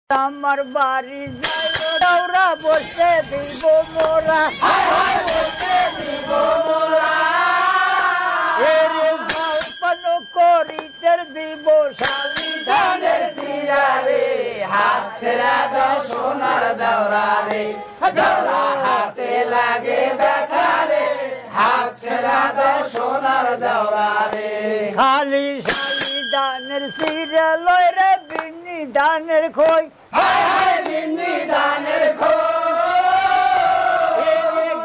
আমার বাড়ি যাওরা বসে দিব মোরা করিতে দিব ধানের সিরারে হাত ছেড়া দাও সোনার দাওরা রে দাওরা হাতে লাগে ব্যথা রে হাত ছেড়া দাও সোনার দাওরা রে খালি শালি দানের সিরা লয় রে বিন্নি দানের খই হায় হায় বিন্নি দানের খই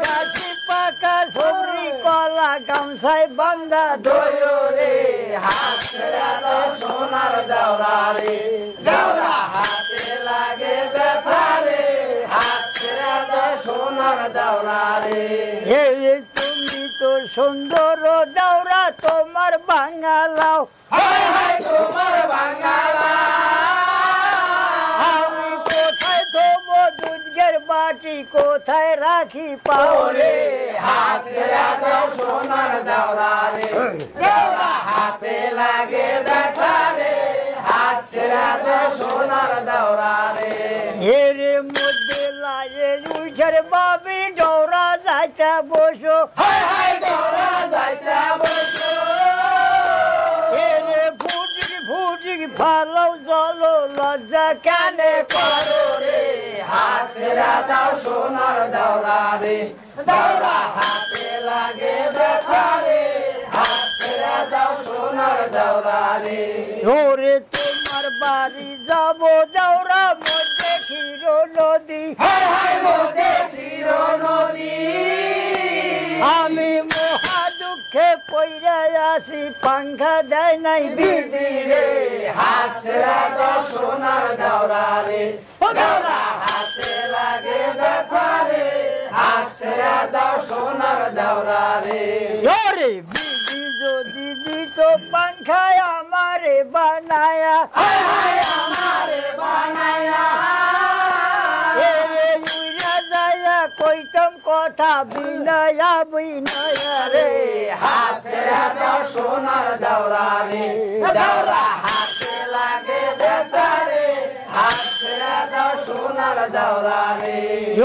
গাছি পাকা সবরি কলা গামছায় বান্ধা দইও রে হাত ছেড়া দাও সোনার দাওরা রে দাওরা হাতে লাগে ব্যথা রে হাত ছেড়া দাও সোনার দাওরা রে তুমি তো সুন্দর দাওরা তোমার বাঙালাও হায় হায় তোমার বাঙালা আমি কোথায় থবো দুধের বাটি কোথায় রাখি পাওরে হাত ছেড়া দাও সোনার দাওরা রে দাওরা হাতে লাগে ব্যথা রে হাত ছেড়া দাও সোনার দাওরা রে এর মধ্যে লাগে উঠের বাবি ডোরা যাইতে বসো হায় হায় দাওরা যাইতা বসো এর ফুটি ফালো জলো লজ্জা কানে করো রে হাত ছেড়া দাও সোনার দাওরা রে দাওরা হাতে লাগে ব্যথা রে হাত ছেড়া দাও সোনার দাওরা রে ওরে তোমার বাড়ি যাবো যাওরা মধ্যে ক্ষীর নদী হায় হায় মোদে চির নদী আমি মহা দুঃখে পইরা আসি পাংখা দেয় নাই দিদি রে হাত ছেড়া দাও সোনার দাওরা রে দাওরা হাতে লাগে ব্যথা রে হাত ছেড়া দাও সোনার দাওরা রে ওরে বিধি যদি দিত পাংখায় আমারে বানায়া হায় হায় আমারে বানায়া উইরা যায়া কইতাম কথা বিনয়া বিনয়া রে হাত ছেড়া দাও সোনার দাওরা রে দাওরা হাতে লাগে ব্যথা রে হাত ছেড়া দাও সোনার দাওরা রে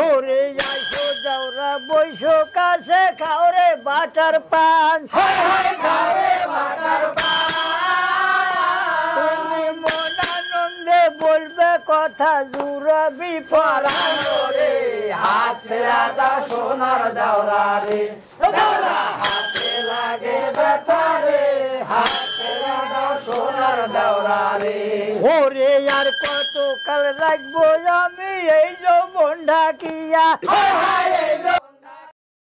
ওরে আইসো যাওরা বৈশো কাছে খাওরে বাটার পান হায় হায় খাওরে বাটার পান তুমি মনানন্দে বলবে কথা জুড়াবি পড়া পরানো রে হাত ছেড়া দাও সোনার দাওরা রে দাওরা হাতে লাগে ব্যথা রে হাত ছেড়া দাও সোনার দাওরা রে ওরে আর কত কাল রাখবো আমি এই যৌবন ঢাকিয়া হায় হায়